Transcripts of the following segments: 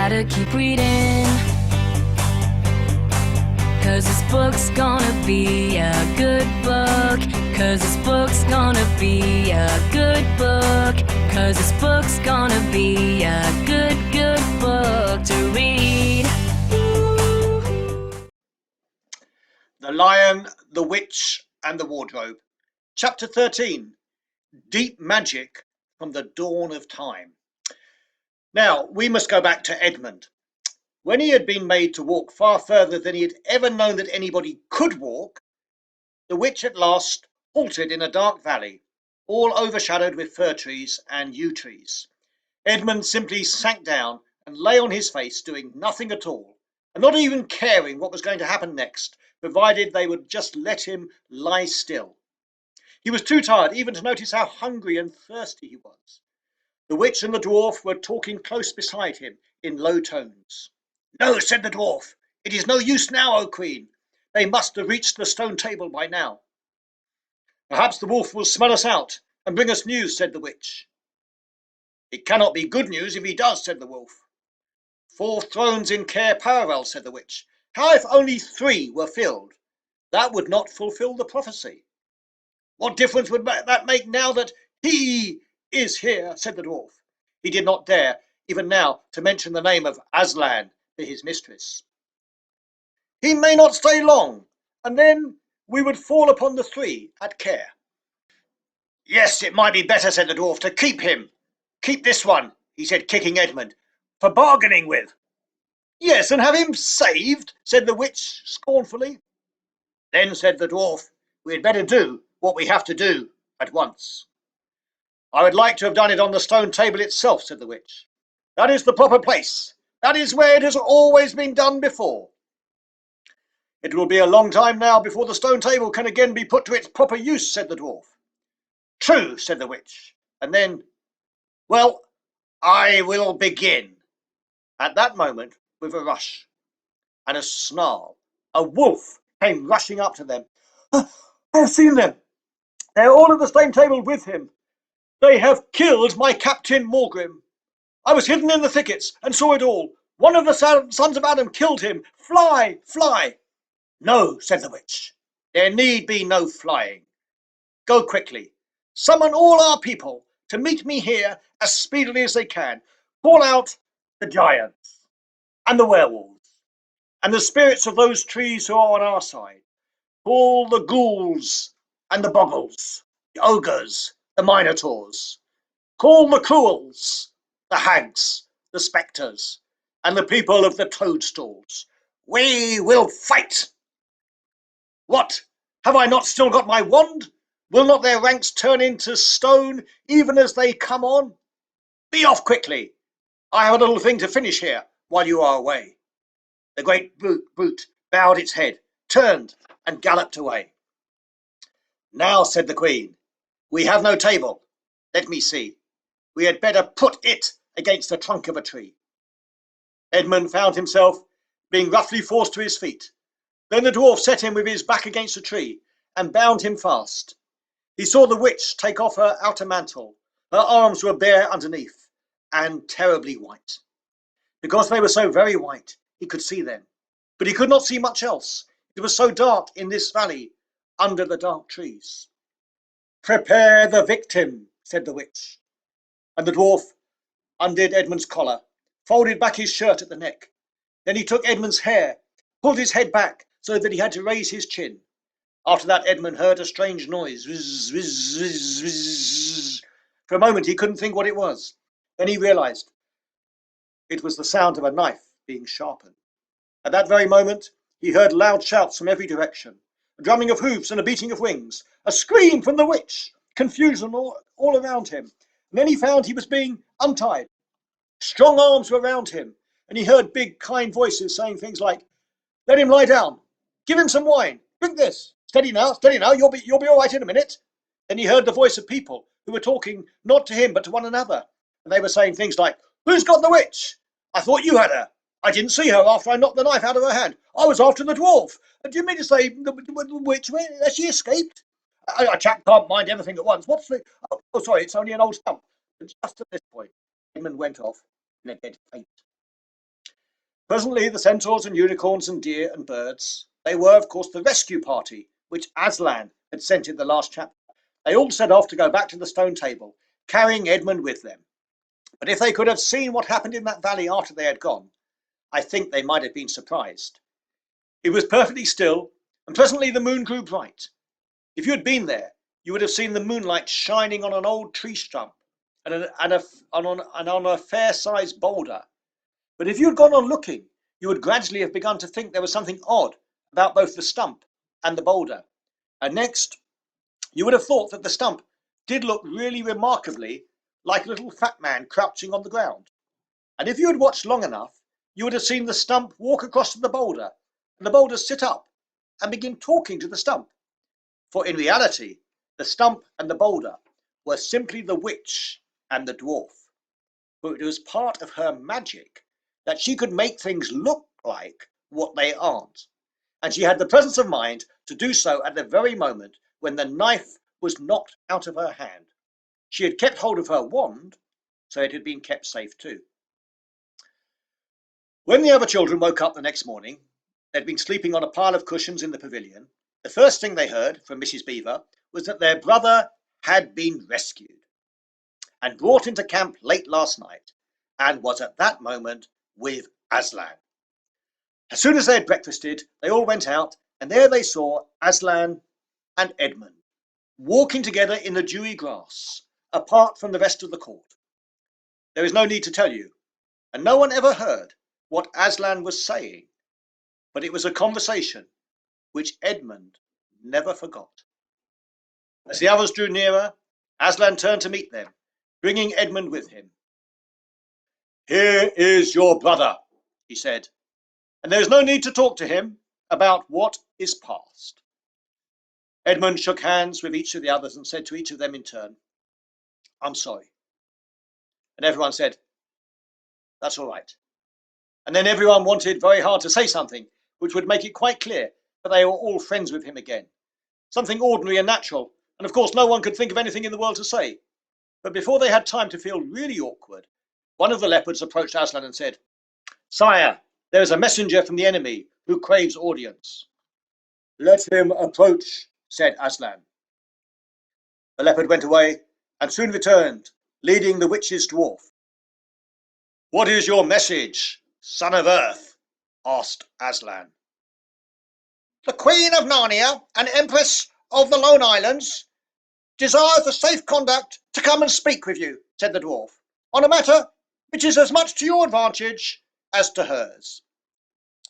gotta keep reading, 'cause this book's gonna be a good book. 'Cause this book's gonna be a good book. 'Cause this book's gonna be a good book to read. The Lion, the Witch and the Wardrobe. Chapter 13. Deep Magic from the Dawn of Time. Now, we must go back to Edmund. When he had been made to walk far further than he had ever known that anybody could walk, the witch at last halted in a dark valley, all overshadowed with fir trees and yew trees. Edmund simply sank down and lay on his face, doing nothing at all, and not even caring what was going to happen next, provided they would just let him lie still. He was too tired even to notice how hungry and thirsty he was. The witch and the dwarf were talking close beside him in low tones. "No," said the dwarf, "it is no use now, O Queen. They must have reached the stone table by now." "Perhaps the wolf will smell us out and bring us news," said the witch. "It cannot be good news if he does," said the wolf. "4 thrones in Cair Paravel," said the witch. "How if only 3 were filled? That would not fulfil the prophecy." "What difference would that make now that he is here?" said the dwarf. He did not dare, even now, to mention the name of Aslan to his mistress. "He may not stay long, and then we would fall upon the 3 at Cair." "Yes, it might be better," said the dwarf, "to keep him. Keep this one," he said, kicking Edmund, "for bargaining with." "Yes, and have him saved," said the witch scornfully. "Then," said the dwarf, "we had better do what we have to do at once." "I would like to have done it on the stone table itself," said the witch. "That is the proper place. That is where it has always been done before." "It will be a long time now before the stone table can again be put to its proper use," said the dwarf. "True," said the witch, and then, "Well, I will begin." At that moment, with a rush and a snarl, a wolf came rushing up to them. "I have seen them. They are all at the same table with him. They have killed my Captain Morgrim. I was hidden in the thickets and saw it all. One of the sons of Adam killed him. Fly, fly." "No," said the witch. "There need be no flying. Go quickly. Summon all our people to meet me here as speedily as they can. Call out the giants and the werewolves and the spirits of those trees who are on our side. Call the ghouls and the boggles, the ogres, the minotaurs. Call the cruels, the hags, the spectres, and the people of the toadstools. We will fight." "What? Have I not still got my wand? Will not their ranks turn into stone even as they come on? Be off quickly. I have a little thing to finish here while you are away." The great brute bowed its head, turned, and galloped away. "Now," said the queen, "we have no table. Let me see. We had better put it against the trunk of a tree." Edmund found himself being roughly forced to his feet. Then the dwarf set him with his back against a tree and bound him fast. He saw the witch take off her outer mantle. Her arms were bare underneath and terribly white. Because they were so very white, he could see them, but he could not see much else. It was so dark in this valley under the dark trees. "Prepare the victim," said the witch, and the dwarf undid Edmund's collar, folded back his shirt at the neck. Then he took Edmund's hair, pulled his head back so that he had to raise his chin. After that, Edmund heard a strange noise. Whiz, whiz, whiz, whiz. For a moment he couldn't think what it was. Then he realized it was the sound of a knife being sharpened. At that very moment he heard loud shouts from every direction, a drumming of hoofs and a beating of wings, a scream from the witch, confusion all around him. And then he found he was being untied. Strong arms were around him, and he heard big, kind voices saying things like, "Let him lie down. Give him some wine. Drink this. Steady now, steady now. You'll be all right in a minute." Then he heard the voice of people who were talking not to him but to one another, and they were saying things like, "Who's got the witch? I thought you had her. I didn't see her after I knocked the knife out of her hand. I was after the dwarf. Do you mean to say the witch? Has she escaped? A chap can't mind everything at once. What's the? Oh, sorry, it's only an old stump." And just at this point, Edmund went off in a dead faint. Presently the centaurs and unicorns and deer and birds, they were of course the rescue party which Aslan had sent in the last chapter. They all set off to go back to the stone table, carrying Edmund with them. But if they could have seen what happened in that valley after they had gone, I think they might have been surprised. It was perfectly still, and presently the moon grew bright. If you had been there, you would have seen the moonlight shining on an old tree stump and on a fair-sized boulder. But if you had gone on looking, you would gradually have begun to think there was something odd about both the stump and the boulder. And next, you would have thought that the stump did look really remarkably like a little fat man crouching on the ground. And if you had watched long enough, you would have seen the stump walk across to the boulder, and the boulder sit up and begin talking to the stump. For in reality, the stump and the boulder were simply the witch and the dwarf. For it was part of her magic that she could make things look like what they aren't. And she had the presence of mind to do so at the very moment when the knife was knocked out of her hand. She had kept hold of her wand, so it had been kept safe too. When the other children woke up the next morning, they'd been sleeping on a pile of cushions in the pavilion. The first thing they heard from Mrs. Beaver was that their brother had been rescued and brought into camp late last night, and was at that moment with Aslan. As soon as they had breakfasted, they all went out, and there they saw Aslan and Edmund walking together in the dewy grass, apart from the rest of the court. There is no need to tell you, and no one ever heard what Aslan was saying, but it was a conversation which Edmund never forgot. As the others drew nearer, Aslan turned to meet them, bringing Edmund with him. "Here is your brother," he said, "and there is no need to talk to him about what is past." Edmund shook hands with each of the others and said to each of them in turn, "I'm sorry." And everyone said, "That's all right." And then everyone wanted very hard to say something which would make it quite clear that they were all friends with him again. Something ordinary and natural, and of course no one could think of anything in the world to say. But before they had time to feel really awkward, one of the leopards approached Aslan and said, "Sire, there is a messenger from the enemy who craves audience." "Let him approach," said Aslan. The leopard went away and soon returned, leading the witch's dwarf. "What is your message, son of Earth?" asked Aslan. "The Queen of Narnia and Empress of the Lone Islands desire for safe conduct to come and speak with you," said the dwarf, "on a matter which is as much to your advantage as to hers."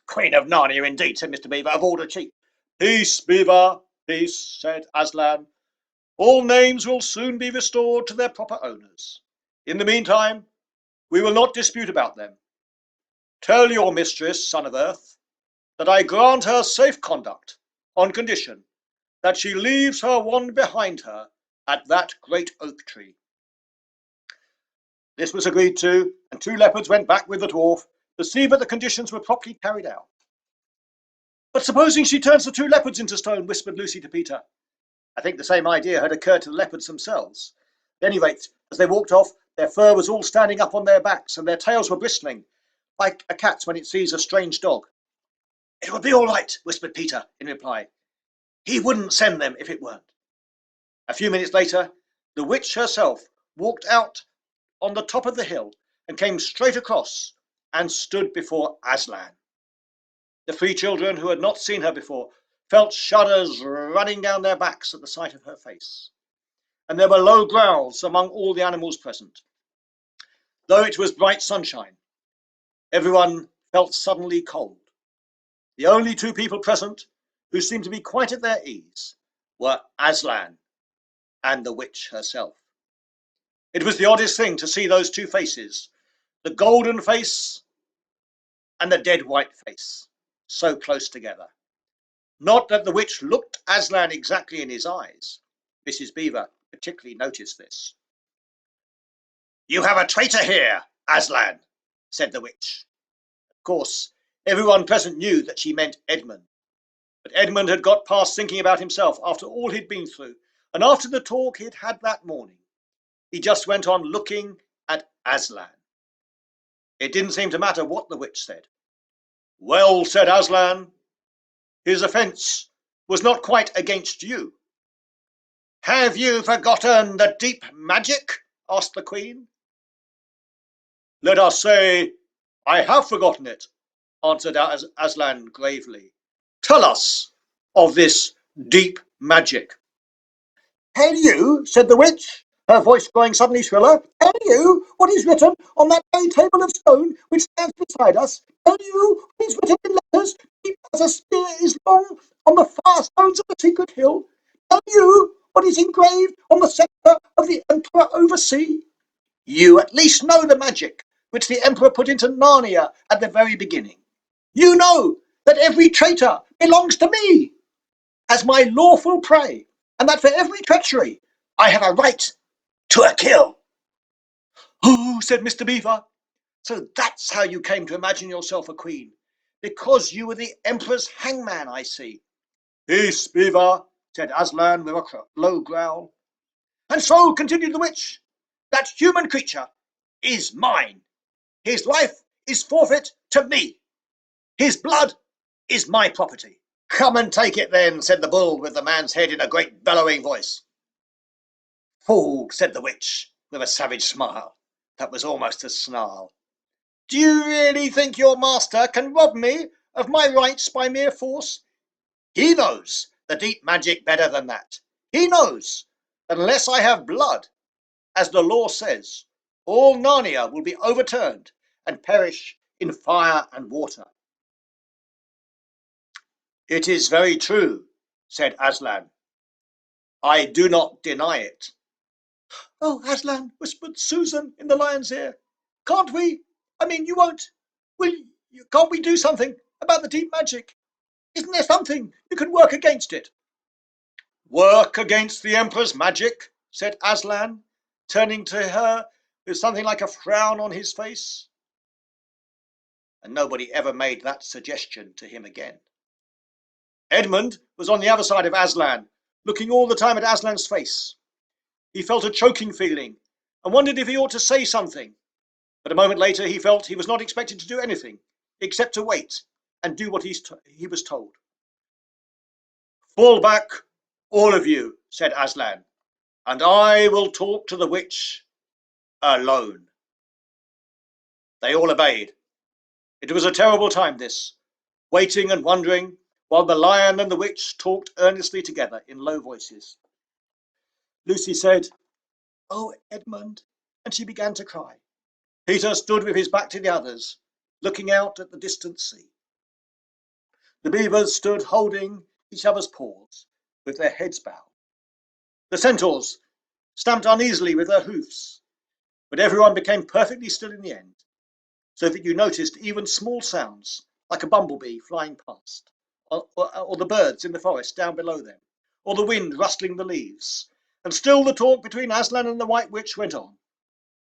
"Queen of Narnia, indeed," said Mr. Beaver, "of all the cheek." "Peace, Beaver, peace," said Aslan. "All names will soon be restored to their proper owners. In the meantime, we will not dispute about them. Tell your mistress, son of Earth, that I grant her safe conduct on condition that she leaves her wand behind her at that great oak tree." This was agreed to, and two leopards went back with the dwarf to see that the conditions were properly carried out. "But supposing she turns the two leopards into stone," whispered Lucy to Peter. I think the same idea had occurred to the leopards themselves. At any rate, as they walked off, their fur was all standing up on their backs, and their tails were bristling, like a cat's when it sees a strange dog. "It will be all right," whispered Peter in reply. "He wouldn't send them if it weren't." A few minutes later, the witch herself walked out on the top of the hill and came straight across and stood before Aslan. The three children, who had not seen her before, felt shudders running down their backs at the sight of her face, and there were low growls among all the animals present. Though it was bright sunshine, everyone felt suddenly cold. The only two people present who seemed to be quite at their ease were Aslan and the witch herself. It was the oddest thing to see those two faces, the golden face and the dead white face, so close together. Not that the witch looked Aslan exactly in his eyes. Mrs. Beaver particularly noticed this. "You have a traitor here, Aslan," said the witch. Of course, everyone present knew that she meant Edmund. But Edmund had got past thinking about himself after all he'd been through, and after the talk he'd had that morning. He just went on looking at Aslan. It didn't seem to matter what the witch said. Well, said Aslan, his offence was not quite against you. Have you forgotten the deep magic? Asked the Queen. Let us say I have forgotten it, answered Aslan gravely. Tell us of this deep magic. Tell you, said the witch, her voice growing suddenly shriller, tell you what is written on that very table of stone which stands beside us. Tell you what is written in letters deep as a spear is long on the far stones of the secret hill. Tell you what is engraved on the sceptre of the Emperor oversea. You at least know the magic which the Emperor put into Narnia at the very beginning. You know that every traitor belongs to me as my lawful prey, and that for every treachery I have a right to a kill. Oh, said Mr. Beaver, so that's how you came to imagine yourself a queen, because you were the Emperor's hangman, I see. Peace, Beaver, said Aslan with a low growl. And so, continued the witch, that human creature is mine. His life is forfeit to me. His blood is my property. Come and take it then, said the bull with the man's head in a great bellowing voice. Fool, said the witch with a savage smile that was almost a snarl. Do you really think your master can rob me of my rights by mere force? He knows the deep magic better than that. He knows that unless I have blood, as the law says, all Narnia will be overturned and perish in fire and water. It is very true, said Aslan. I do not deny it. Oh, Aslan, whispered Susan in the lion's ear. Can't we? I mean, you won't. Can't we do something about the deep magic? Isn't there something you can work against it? Work against the Emperor's magic, said Aslan, turning to her with something like a frown on his face. And nobody ever made that suggestion to him again. Edmund was on the other side of Aslan, looking all the time at Aslan's face. He felt a choking feeling and wondered if he ought to say something. But a moment later he felt he was not expected to do anything except to wait and do what he was told. Fall back, all of you, said Aslan, and I will talk to the witch alone. They all obeyed. It was a terrible time, this, waiting and wondering, while the lion and the witch talked earnestly together in low voices. Lucy said, Oh, Edmund, and she began to cry. Peter stood with his back to the others, looking out at the distant sea. The beavers stood holding each other's paws, with their heads bowed. The centaurs stamped uneasily with their hoofs, but everyone became perfectly still in the end, so that you noticed even small sounds, like a bumblebee flying past, or the birds in the forest down below them, or the wind rustling the leaves. And still the talk between Aslan and the White Witch went on.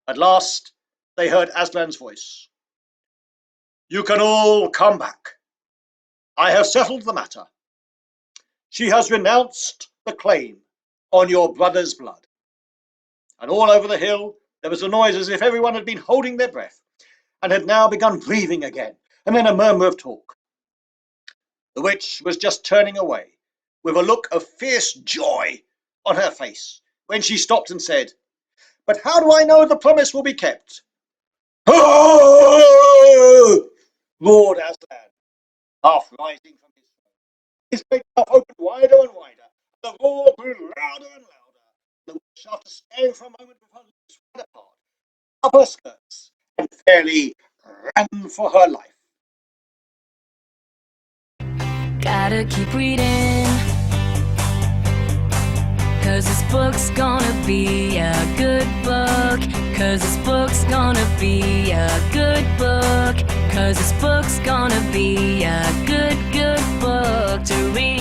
At last they heard Aslan's voice. You can all come back. I have settled the matter. She has renounced the claim on your brother's blood. And all over the hill there was a noise as if everyone had been holding their breath and had now begun breathing again, and then a murmur of talk. The witch was just turning away, with a look of fierce joy on her face, when she stopped and said, But how do I know the promise will be kept? Oh! Roared Aslan, half rising from his throne. His great mouth opened wider and wider. The roar grew louder and louder. The witch, after staring for a moment with her lips wide apart, up her skirts, and fairly ran for her life. Gotta keep reading, 'cause this book's gonna be a good book. 'Cause this book's gonna be a good book. 'Cause this book's gonna be a good book to read.